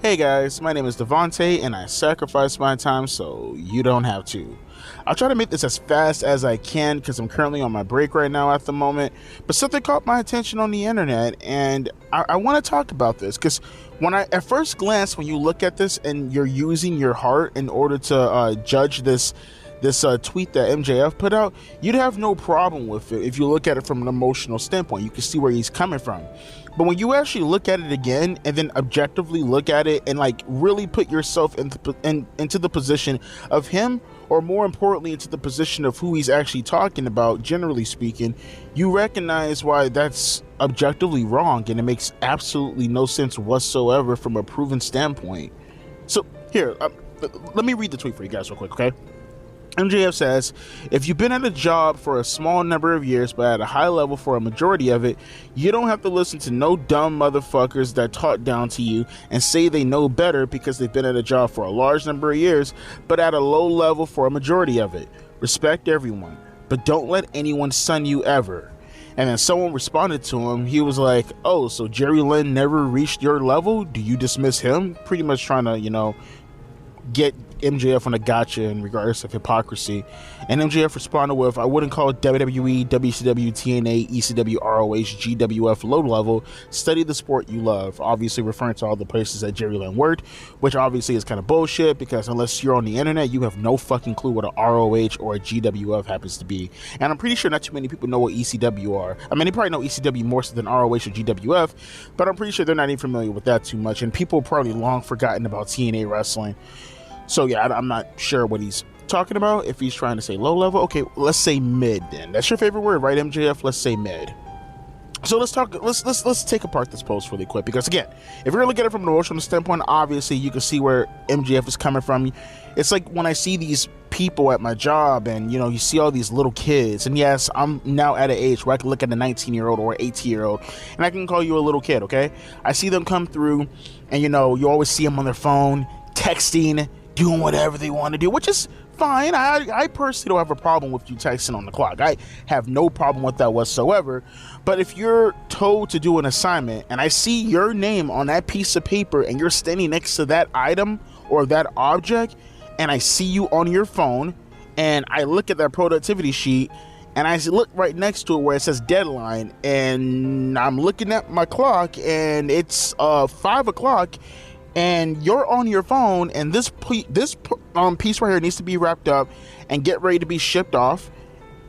Hey guys, my name is Devontae and I sacrifice my time so you don't have to. I'll try to make this as fast as I can because I'm currently on my break right now at the moment, but something caught my attention on the internet and I want to talk about this because at first glance, when you look at this and you're using your heart in order to judge this tweet that MJF put out, you'd have no problem with it if you look at it from an emotional standpoint. You can see where he's coming from. But when you actually look at it again and then objectively look at it and like really put yourself into the position of him, or more importantly into the position of who he's actually talking about, generally speaking, you recognize why that's objectively wrong and it makes absolutely no sense whatsoever from a proven standpoint. So here, let me read the tweet for you guys real quick, okay? MJF says, if you've been at a job for a small number of years but at a high level for a majority of it, you don't have to listen to no dumb motherfuckers that talk down to you and say they know better because they've been at a job for a large number of years but at a low level for a majority of it. Respect everyone, but don't let anyone sun you ever. And then someone responded to him. He was like, oh, so Jerry Lynn never reached your level? Do you dismiss him? Pretty much trying to, get MJF on a gotcha in regards of hypocrisy. And MJF responded with, I wouldn't call WWE, WCW, TNA, ECW, ROH, GWF low level. Study the sport you love. Obviously referring to all the places that Jerry Lynn worked, which obviously is kind of bullshit because unless you're on the internet, you have no fucking clue what a ROH or a GWF happens to be. And I'm pretty sure not too many people know what ECW are. I mean, they probably know ECW more so than ROH or GWF, but I'm pretty sure they're not even familiar with that too much. And people probably long forgotten about TNA wrestling. So yeah, I'm not sure what he's talking about. If he's trying to say low level, okay, let's say mid then. That's your favorite word, right, MJF? Let's say mid. So let's take apart this post really quick because again, if you're looking at it from an emotional standpoint, obviously you can see where MJF is coming from. It's like when I see these people at my job and you see all these little kids, and yes, I'm now at an age where I can look at a 19-year-old or 18-year-old and I can call you a little kid, okay? I see them come through and you always see them on their phone, texting, doing whatever they want to do, which is fine. I personally don't have a problem with you texting on the clock. I have no problem with that whatsoever. But if you're told to do an assignment and I see your name on that piece of paper and you're standing next to that item or that object and I see you on your phone and I look at that productivity sheet and I look right next to it where it says deadline and I'm looking at my clock and it's 5 o'clock and you're on your phone and this piece right here needs to be wrapped up and get ready to be shipped off,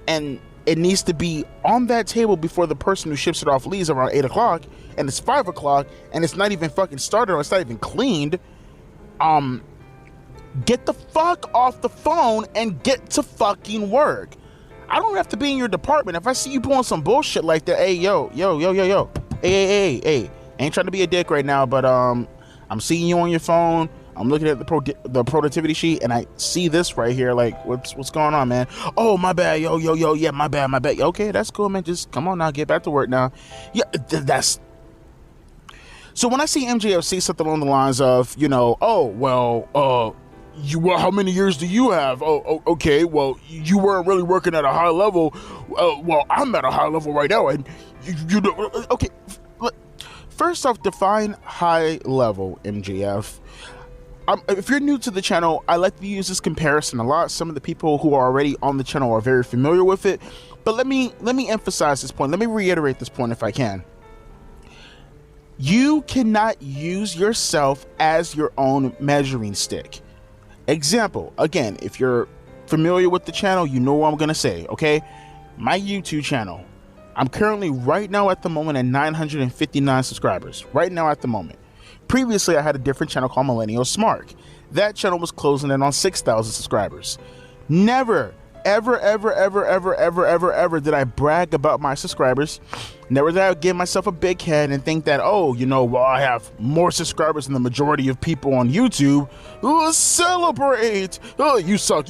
and it needs to be on that table before the person who ships it off leaves around 8 o'clock, and it's 5 o'clock and it's not even fucking started or it's not even cleaned. Get the fuck off the phone and get to fucking work. I don't have to be in your department. If I see you pulling some bullshit like that, hey, yo, hey, ain't trying to be a dick right now, but I'm seeing you on your phone. I'm looking at the productivity sheet, and I see this right here. Like, what's going on, man? Oh, my bad, yo, yeah, my bad. Okay, that's cool, man. Just come on now, get back to work now. Yeah, that's. So when I see MJF say something along the lines of, how many years do you have? Oh, okay, well, you weren't really working at a high level. Well, I'm at a high level right now, and okay. First off, define high level, MJF. If you're new to the channel, I like to use this comparison a lot. Some of the people who are already on the channel are very familiar with it. But let me emphasize this point. Let me reiterate this point if I can. You cannot use yourself as your own measuring stick. Example, again, if you're familiar with the channel, you know what I'm going to say, okay? My YouTube channel. I'm currently right now at the moment at 959 subscribers. Right now at the moment. Previously, I had a different channel called Millennial Smart. That channel was closing in on 6,000 subscribers. Never, ever did I brag about my subscribers. Never did I give myself a big head and think that, I have more subscribers than the majority of people on YouTube. Celebrate! Oh, you suck.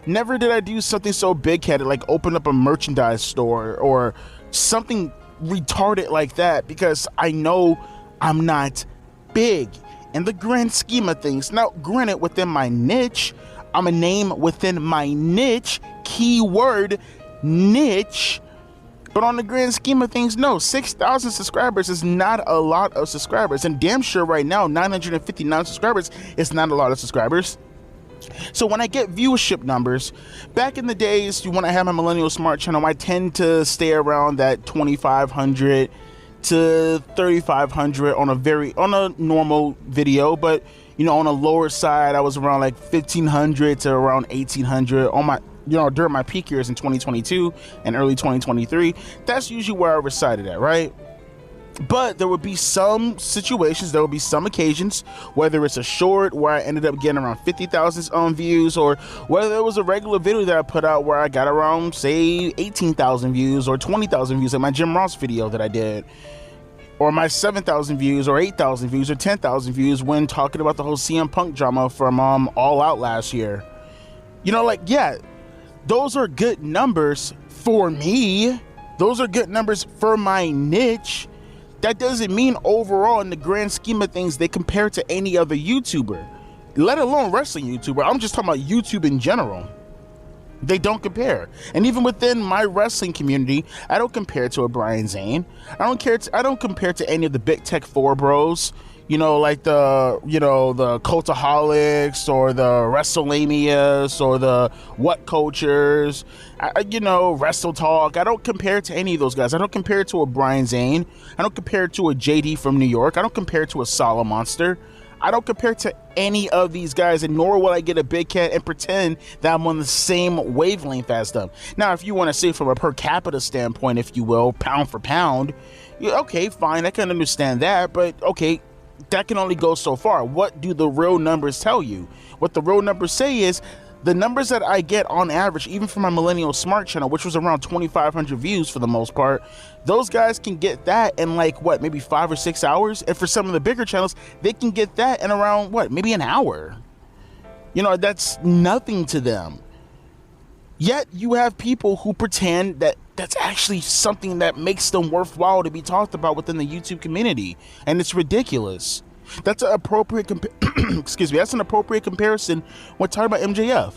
Never did I do something so big-headed like open up a merchandise store or something retarded like that because I know I'm not big in the grand scheme of things. Now, granted, within my niche, I'm a name within my niche, keyword niche. But on the grand scheme of things, no, 6,000 subscribers is not a lot of subscribers. And damn sure right now, 959 subscribers is not a lot of subscribers. So when I get viewership numbers, back in the days when I had my Millennial Smart channel, I tend to stay around that 2,500 to 3,500 on a normal video. But, you know, on a lower side, I was around like 1,500 to around 1,800 on my, you know, during my peak years in 2022 and early 2023. That's usually where I resided at, right? But there would be some situations, there would be some occasions, whether it's a short where I ended up getting around 50,000 views, or whether it was a regular video that I put out where I got around, say, 18,000 views or 20,000 views, like my Jim Ross video that I did, or my 7,000 views or 8,000 views or 10,000 views when talking about the whole CM Punk drama from All Out last year. You know, like, yeah, those are good numbers for me. Those are good numbers for my niche. That doesn't mean overall in the grand scheme of things they compare to any other YouTuber, let alone wrestling YouTuber. I'm just talking about YouTube in general. They don't compare. And even within my wrestling community, I don't compare to a Brian Zane. I don't compare to any of the Big Tech 4 bros. You know, like the Cultaholics or the WrestleManias or the What Cultures, you know, Wrestle Talk. I don't compare to any of those guys. I don't compare to a Brian Zane. I don't compare to a JD from New York. I don't compare to a Sala Monster. I don't compare to any of these guys, and nor will I get a big cat and pretend that I'm on the same wavelength as them. Now, if you want to say from a per capita standpoint, if you will, pound for pound, okay, fine, I can understand that, but okay, that can only go so far. What do the real numbers tell you? What the real numbers say is the numbers that I get on average, even for my Millennial Smart channel, which was around 2,500 views for the most part, those guys can get that in like, what, maybe 5 or 6 hours? And for some of the bigger channels, they can get that in around, what, maybe an hour? You know, that's nothing to them. Yet you have people who pretend that that's actually something that makes them worthwhile to be talked about within the YouTube community, and it's ridiculous. That's an appropriate excuse me, that's an appropriate comparison when talking about MJF.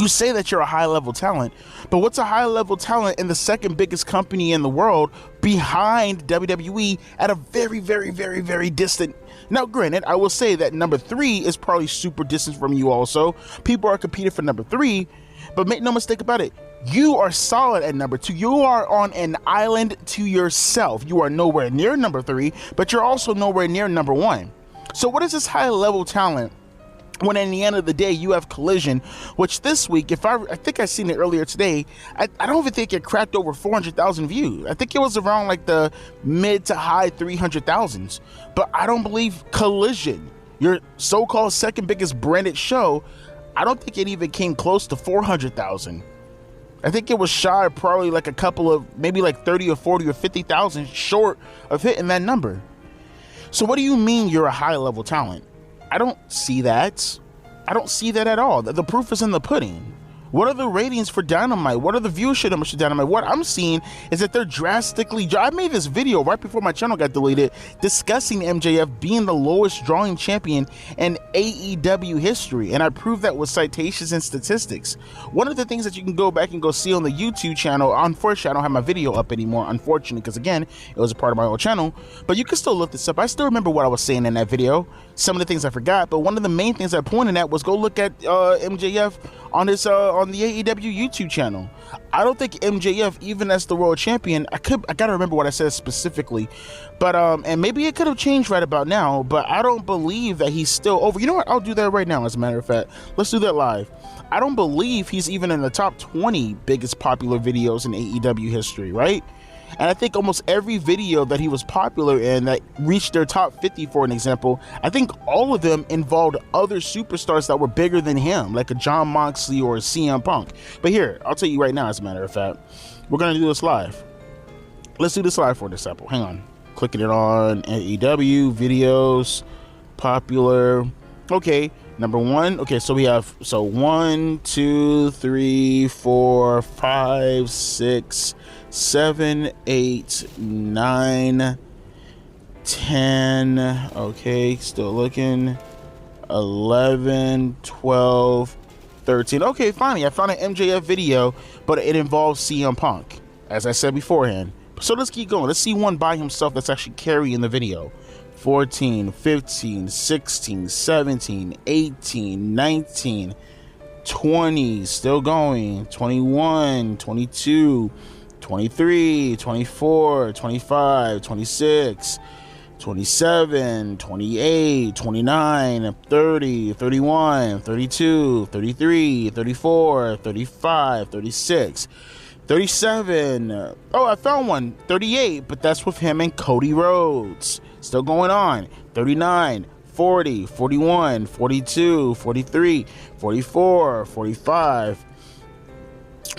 You say that you're a high-level talent, but what's a high-level talent in the second biggest company in the world behind WWE at a very, very, very, very distant... Now, granted, I will say that number 3 is probably super distant from you also. People are competing for number 3, but make no mistake about it, you are solid at number 2. You are on an island to yourself. You are nowhere near number 3, but you're also nowhere near number 1. So what is this high-level talent when in the end of the day you have Collision, which this week, I think I seen it earlier today, I don't even think it cracked over 400,000 views. I think it was around like the mid to high 300,000s. But I don't believe Collision, your so-called second biggest branded show, I don't think it even came close to 400,000. I think it was shy of probably like a couple of, maybe like 30 or 40 or 50,000 short of hitting that number. So what do you mean you're a high-level talent? I don't see that. I don't see that at all. The proof is in the pudding. What are the ratings for Dynamite? What are the viewership numbers for Dynamite? What I'm seeing is that they're drastically... I made this video right before my channel got deleted discussing MJF being the lowest drawing champion in AEW history, and I proved that with citations and statistics. One of the things that you can go back and go see on the YouTube channel, unfortunately I don't have my video up anymore, unfortunately, because again, it was a part of my old channel, but you can still look this up. I still remember what I was saying in that video. Some of the things I forgot, but one of the main things I pointed at was go look at MJF on his on the AEW YouTube channel. I don't think MJF, even as the world champion, I gotta remember what I said specifically, but and maybe it could have changed right about now, but I don't believe that he's still over. You know what? I'll do that right now. As a matter of fact, let's do that live. I don't believe he's even in the top 20 biggest popular videos in AEW history, right? And I think almost every video that he was popular in that reached their top 50, for an example, I think all of them involved other superstars that were bigger than him, like a John Moxley or a CM Punk. But here, I'll tell you right now, as a matter of fact, we're going to do this live. Let's do this live for an example. Hang on. Clicking it on AEW, videos, popular. Okay, number 1. Okay, so we have, 1, 2, 3, 4, 5, 6, 7, 8, 9, 10, okay, still looking, 11, 12, 13. Okay, finally, I found an MJF video, but it involves CM Punk. as I said beforehand. So let's keep going. Let's see one by himself that's actually carrying the video. 14, 15, 16, 17, 18, 19, 20, still going. 21, 22, 23, 24, 25, 26, 27, 28, 29, 30, 31, 32, 33, 34, 35, 36, 37. Oh, I found one. 38, but that's with him and Cody Rhodes. Still going on. 39, 40, 41, 42, 43, 44, 45,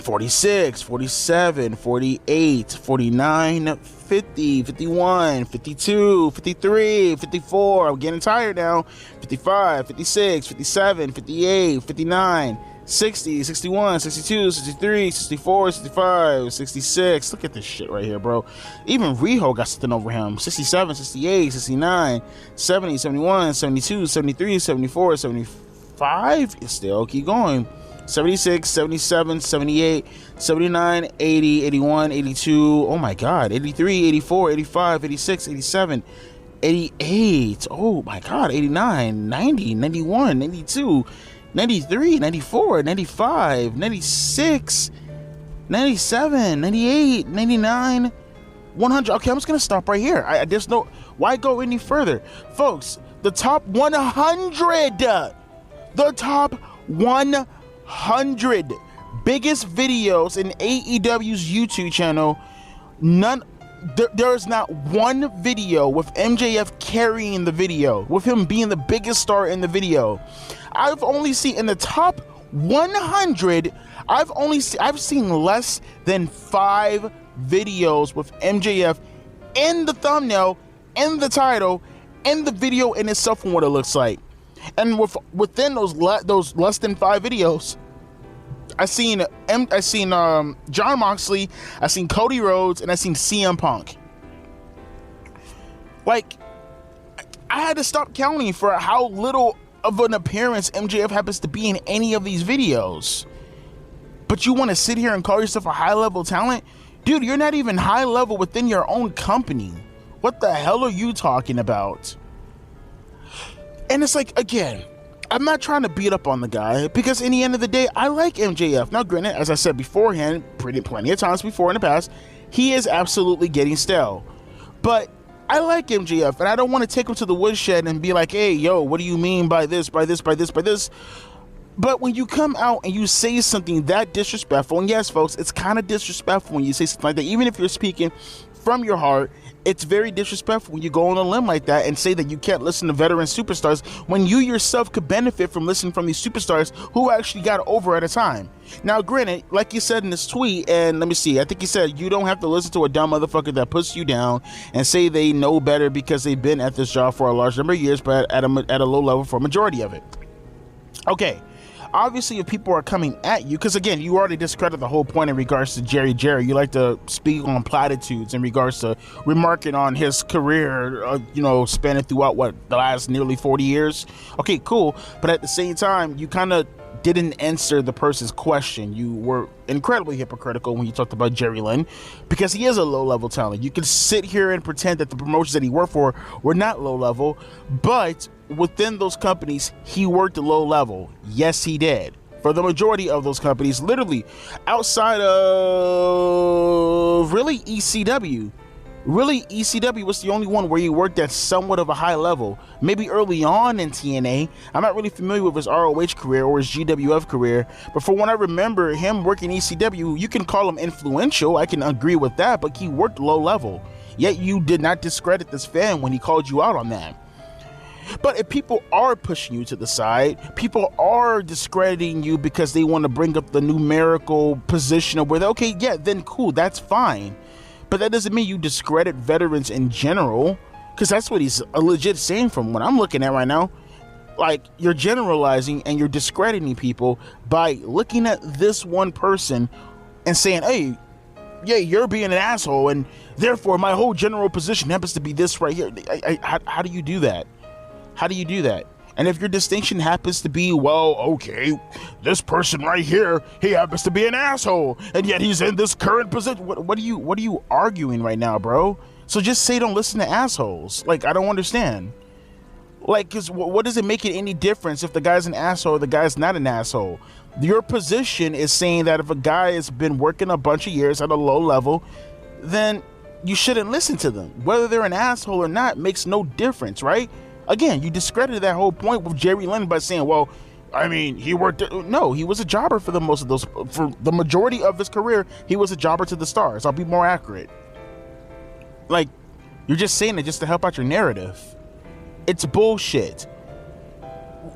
46, 47, 48, 49, 50, 51, 52, 53, 54. I'm getting tired now. 55, 56, 57, 58, 59, 60, 61, 62, 63, 64, 65, 66. Look at this shit right here, bro. Even Riho got something over him. 67, 68, 69, 70, 71, 72, 73, 74, 75. It's still keep going. 76, 77, 78, 79, 80, 81, 82. Oh my God. 83, 84, 85, 86, 87, 88. Oh my God. 89, 90, 91, 92. 93, 94, 95, 96, 97, 98, 99, 100. Okay, I'm just gonna stop right here. There's no, why go any further? Folks, the top 100, the top 100 biggest videos in AEW's YouTube channel, there is not one video with MJF carrying the video, with him being the biggest star in the video. I've only seen in the top 100, I've seen less than 5 videos with MJF in the thumbnail, in the title, in the video in itself and what it looks like. And within those less than 5 videos, I seen Jon Moxley, I seen Cody Rhodes, and I seen CM Punk. Like, I had to stop counting for how little of an appearance MJF happens to be in any of these videos. But you want to sit here and call yourself a high-level talent? Dude, you're not even high-level within your own company. What the hell are you talking about? And it's like, again, I'm not trying to beat up on the guy, because in the end of the day, I like MJF. Now, granted, as I said beforehand, plenty of times before in the past, he is absolutely getting stale. But I like MJF, and I don't want to take him to the woodshed and be like, hey, yo, what do you mean by this, by this, by this, by this? But when you come out and you say something that disrespectful, and yes, folks, it's kind of disrespectful when you say something like that, even if you're speaking from your heart, it's very disrespectful when you go on a limb like that and say that you can't listen to veteran superstars when you yourself could benefit from listening from these superstars who actually got over at a time. Now, granted, like you said in this tweet, and let me see, I think you said you don't have to listen to a dumb motherfucker that puts you down and say they know better because they've been at this job for a large number of years, but at a low level for a majority of it. Okay. Obviously, if people are coming at you, because again, you already discredited the whole point in regards to Jerry. You like to speak on platitudes in regards to remarking on his career, spanning throughout the last nearly 40 years. Okay, cool. But at the same time, you kind of didn't answer the person's question. You were incredibly hypocritical when you talked about Jerry Lynn, because he is a low-level talent. You can sit here and pretend that the promotions that he worked for were not low-level, but within those companies, he worked at low level. Yes, he did. For the majority of those companies, literally outside of really ECW. Really, ECW was the only one where he worked at somewhat of a high level. Maybe early on in TNA. I'm not really familiar with his ROH career or his GWF career, but from what I remember, him working ECW, you can call him influential. I can agree with that, but he worked low level. Yet you did not discredit this fan when he called you out on that. But if people are pushing you to the side, people are discrediting you because they want to bring up the numerical position of where, okay, yeah, then cool, that's fine. But that doesn't mean you discredit veterans in general, because that's what he's legit saying from what I'm looking at right now. Like, you're generalizing and you're discrediting people by looking at this one person and saying, hey, yeah, you're being an asshole, and therefore my whole general position happens to be this right here. How do you do that? How do you do that? And if your distinction happens to be, well, okay, this person right here, he happens to be an asshole, and yet he's in this current position. What are you arguing right now, bro? So just say don't listen to assholes. Like, I don't understand. Like, because what does it make it any difference if the guy's an asshole or the guy's not an asshole? Your position is saying that if a guy has been working a bunch of years at a low level, then you shouldn't listen to them. Whether they're an asshole or not makes no difference, right? Again, you discredited that whole point with Jerry Lynn by saying, well, I mean, he worked. No, he was a jobber for for the majority of his career. He was a jobber to the stars. I'll be more accurate. Like, you're just saying it just to help out your narrative. It's bullshit.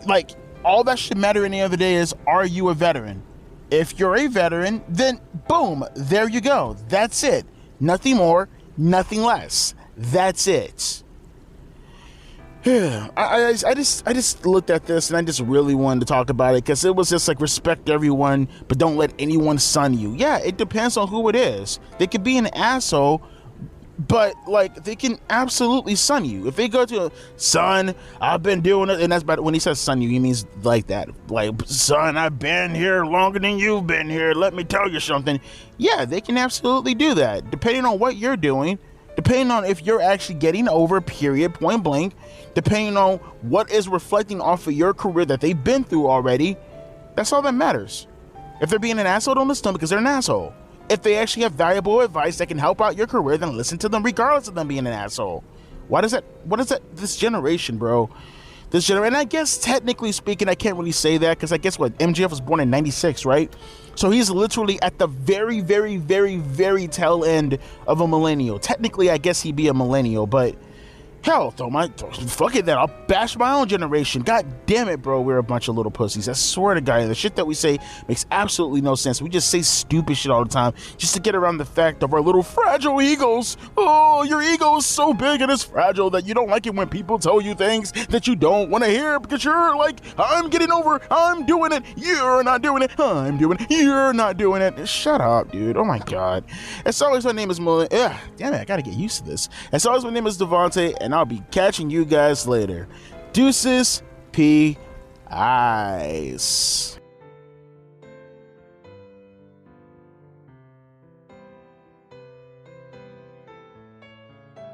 Like, all that should matter in the end of the day is, are you a veteran? If you're a veteran, then boom, there you go. That's it. Nothing more, nothing less. That's it. I just looked at this and I just really wanted to talk about it because it was just like, respect everyone, but don't let anyone sun you. Yeah, it depends on who it is. They could be an asshole, but like, they can absolutely sun you. If they go to a son, I've been doing it, and that's about, when he says sun you, he means like that, like, son, I've been here longer than you've been here, let me tell you something. Yeah, they can absolutely do that, depending on what you're doing, depending on if you're actually getting over, period, point blank, depending on what is reflecting off of your career that they've been through already. That's all that matters. If they're being an asshole, don't listen to them because they're an asshole. If they actually have valuable advice that can help out your career, then listen to them regardless of them being an asshole. What is that? This generation, bro. This generation, and I guess technically speaking, I can't really say that because I guess what, MJF was born in 96, right? So he's literally at the very, very, very, very tail end of a millennial. Technically, I guess he'd be a millennial, but hell, fuck it then. I'll bash my own generation. God damn it, bro. We're a bunch of little pussies. I swear to God, the shit that we say makes absolutely no sense. We just say stupid shit all the time just to get around the fact of our little fragile egos. Oh, your ego is so big and it's fragile that you don't like it when people tell you things that you don't want to hear because you're like, I'm getting over, I'm doing it, you're not doing it, I'm doing it, you're not doing it. Shut up, dude. Oh my God. As always, my name is Damn it, I gotta get used to this. As always, my name is Devontae, and I'll be catching you guys later. Deuces, P. Eyes.